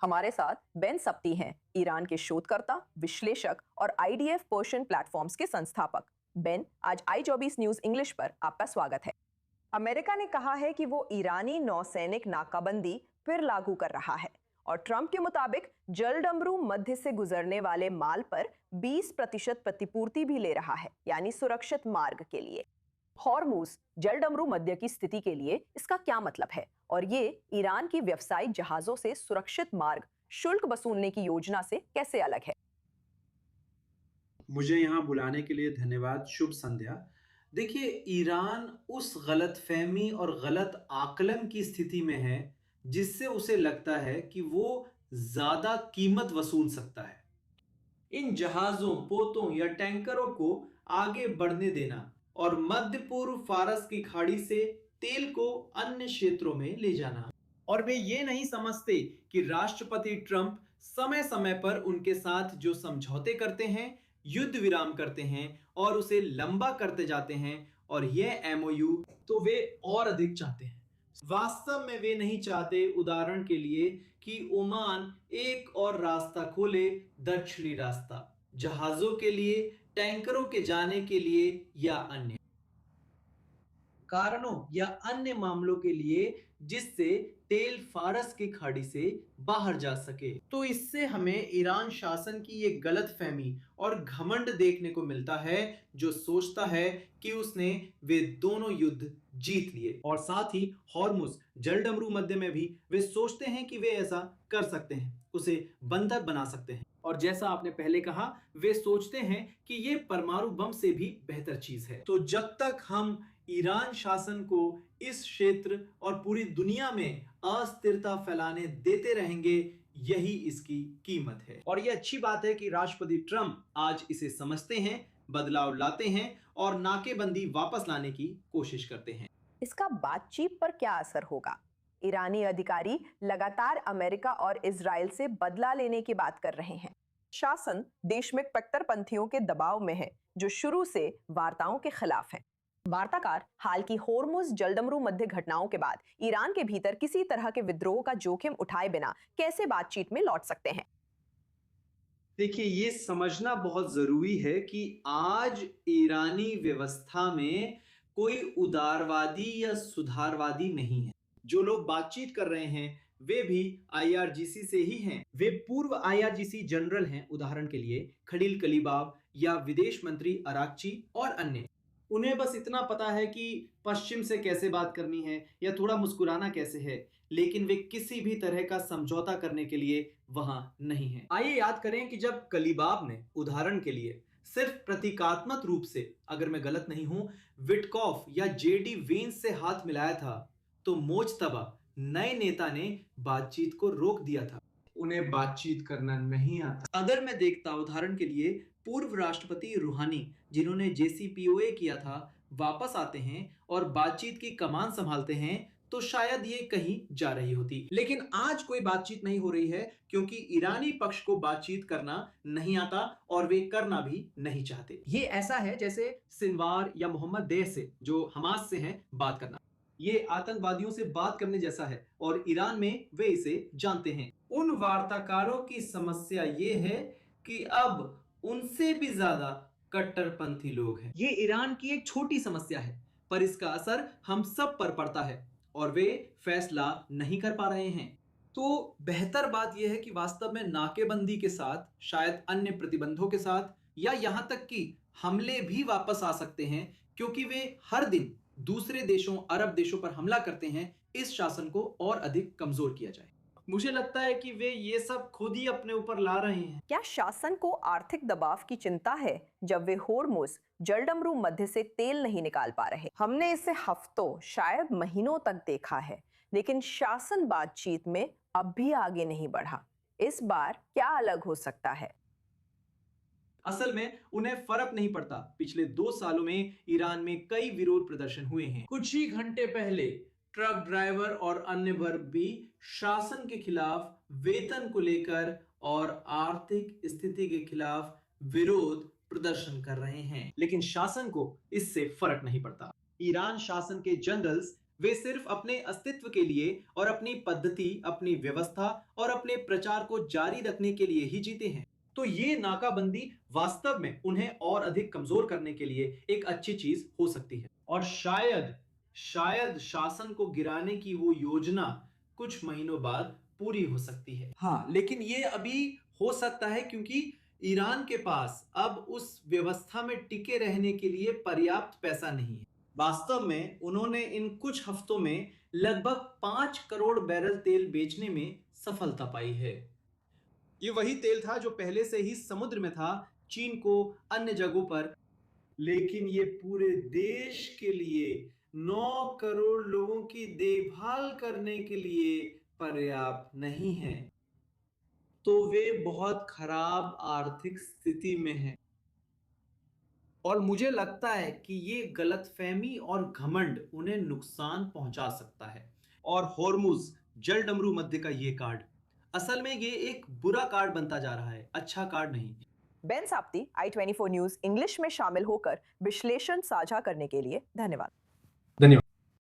हमारे साथ बेन सप्ती हैं, ईरान के शोधकर्ता, विश्लेषक और IDF पर्शियन प्लेटफॉर्म्स के संस्थापक। बेन, आज i24 न्यूज इंग्लिश पर आपका स्वागत है। अमेरिका ने कहा है कि वो ईरानी नौसैनिक नाकाबंदी फिर लागू कर रहा है और ट्रंप के मुताबिक जलडमरू मध्य से गुजरने वाले माल पर 20% प्रतिपूर्ति भी ले रहा है, यानी सुरक्षित मार्ग के लिए। हॉर्मुज जलडमरू मध्य की स्थिति के लिए इसका क्या मतलब है और ये ईरान की व्यावसायिक जहाजों से सुरक्षित मार्ग शुल्क वसूलने की योजना से कैसे अलग है? मुझे यहाँ बुलाने के लिए धन्यवाद। शुभ संध्या। देखिए, ईरान उस गलतफहमी और गलत आकलन की स्थिति में है जिससे उसे लगता है कि वो ज्यादा कीमत वसूल सकता है। इन जहाजों, पोतों या टैंकरों को आगे बढ़ने देना और मध्य पूर्व फारस की खाड़ी से तेल को अन्य क्षेत्रों में ले जाना। और वे ये नहीं समझते कि राष्ट्रपति ट्रंप समय समय पर उनके साथ जो समझौते करते हैं, युद्ध विराम करते हैं और उसे लंबा करते जाते हैं, और यह MOU तो वे और अधिक चाहते हैं। वास्तव में वे नहीं चाहते, उदाहरण के लिए, कि ओमान एक और रास्ता खोले, दक्षिणी रास्ता, जहाजों के लिए, टैंकरों के जाने के लिए या अन्य कारणों या अन्य मामलों के लिए, जिससे तेल फारस की खाड़ी से बाहर जा सके। तो इससे हमें ईरान शासन की ये गलतफहमी और घमंड देखने को मिलता है, जो सोचता है कि उसने वे दोनों युद्ध जीत लिए, और साथ ही हॉर्मुज जलडमरू मध्य में भी वे सोचते हैं कि वे ऐसा कर सकते हैं, उसे बंधक बना सकते हैं। और जैसा आपने पहले कहा, वे सोचते हैं कि ये परमाणु बम से भी बेहतर चीज है। तो जब तक हम ईरान शासन को इस क्षेत्र और पूरी दुनिया में अस्थिरता फैलाने देते रहेंगे, यही इसकी कीमत है। और यह अच्छी बात है कि राष्ट्रपति ट्रंप आज इसे समझते हैं, बदलाव लाते हैं और नाकेबंदी वापस लाने की कोशिश करते हैं। इसका बातचीत पर क्या असर होगा? ईरानी अधिकारी लगातार अमेरिका और इजराइल से बदला लेने की बात कर रहे हैं। शासन देश में कट्टरपंथियों के दबाव में है, जो शुरू से वार्ताओं के खिलाफ हैं। वार्ताकार हाल की होर्मुज जलडमरू मध्य घटनाओं के बाद ईरान के भीतर किसी तरह के विद्रोह का जोखिम उठाए बिना कैसे बातचीत में लौट सकते हैं? देखिए, ये समझना बहुत जरूरी है कि आज ईरानी व्यवस्था में कोई उदारवादी या सुधारवादी नहीं है। जो लोग बातचीत कर रहे हैं वे भी IRGC से ही हैं। वे पूर्व IRGC जनरल हैं, उदाहरण के लिए खलील कलीबाफ या विदेश मंत्री अराक्ची और अन्य। उन्हें बस इतना पता है कि पश्चिम से कैसे बात करनी है या थोड़ा मुस्कुराना कैसे है, लेकिन वे किसी भी तरह का समझौता करने के लिए वहां नहीं है। आइए याद करें कि जब कलीबाफ ने, उदाहरण के लिए, सिर्फ प्रतीकात्मक रूप से, अगर मैं गलत नहीं हूं, विटकॉफ या JD वेंस से हाथ मिलाया था, तो मोजतबा नए नेता ने बातचीत को रोक दिया था। उन्हें बातचीत करना नहीं आता। अगर मैं देखता, उदाहरण के लिए, पूर्व राष्ट्रपति रूहानी, जिन्होंने JCPOA किया था, वापस आते हैं और बातचीत की कमान संभालते हैं, तो शायद ये कहीं जा रही होती। लेकिन आज कोई बातचीत नहीं हो रही है, क्योंकि ईरानी पक्ष को बातचीत करना नहीं आता और वे करना भी नहीं चाहते। ये ऐसा है जैसे सिनवार या मोहम्मद देह से, जो हमास से हैं, बात करना। ये आतंकवादियों से बात करने जैसा है और ईरान में वे इसे जानते हैं। उन वार्ताकारों की समस्या ये है कि अब उनसे भी ज्यादा कट्टरपंथी लोग हैं। ये ईरान की एक छोटी समस्या है, पर इसका असर हम सब पर पड़ता है और वे फैसला नहीं कर पा रहे हैं। तो बेहतर बात यह है कि वास्तव में नाकेबंदी के साथ, शायद अन्य प्रतिबंधों के साथ, या यहां तक कि हमले भी वापस आ सकते हैं, क्योंकि वे हर दिन दूसरे देशों, अरब देशों पर हमला करते हैं, इस शासन को और अधिक कमजोर किया जाए। मुझे लगता है कि वे ये सब खुद ही अपने ऊपर ला रहे हैं। क्या शासन को आर्थिक दबाव की चिंता है जब वे होर्मुज जलडमरू मध्य से तेल नहीं निकाल पा रहे? हमने इसे हफ्तों, शायद महीनों तक देखा है, लेकिन शासन बातचीत में अब भी आगे नहीं बढ़ा। इस बार क्या अलग हो सकता है? असल में उन्हें फर्क नहीं पड़ता। पिछले 2 सालों में ईरान में कई विरोध प्रदर्शन हुए हैं। कुछ ही घंटे पहले ट्रक ड्राइवर और अन्य वर्ग भी शासन के खिलाफ, वेतन को लेकर और आर्थिक स्थिति के खिलाफ विरोध प्रदर्शन कर रहे हैं, लेकिन शासन को इससे फर्क नहीं पड़ता। ईरान शासन के जनरल्स वे सिर्फ अपने अस्तित्व के लिए और अपनी पद्धति, अपनी व्यवस्था और अपने प्रचार को जारी रखने के लिए ही जीते हैं। तो ये नाकाबंदी वास्तव में उन्हें और अधिक कमजोर करने के लिए एक अच्छी चीज हो सकती है। और शायद शायद शासन को गिराने की वो योजना कुछ महीनों बाद पूरी हो सकती है। हाँ, लेकिन ये अभी हो सकता है क्योंकि ईरान के पास अब उस व्यवस्था में टिके रहने के लिए पर्याप्त पैसा नहीं है। वास्तव में उन्होंने इन कुछ हफ्तों में लगभग 5 करोड़ बैरल तेल बेचने में सफलता पाई है। ये वही तेल था जो पहले से ही समुद्र में था, चीन को अन्य जगहों पर, लेकिन ये पूरे देश के लिए 9 करोड़ लोगों की देखभाल करने के लिए पर्याप्त नहीं है। तो वे बहुत खराब आर्थिक स्थिति में हैं। और मुझे लगता है कि ये गलतफहमी और घमंड उन्हें नुकसान पहुंचा सकता है। और हॉर्मुज जल डमरू मध्य का ये कार्ड असल में ये एक बुरा कार्ड बनता जा रहा है, अच्छा कार्ड नहीं। बेन साप्ती, i24 न्यूज़ इंग्लिश में शामिल होकर विश्लेषण साझा करने के लिए धन्यवाद।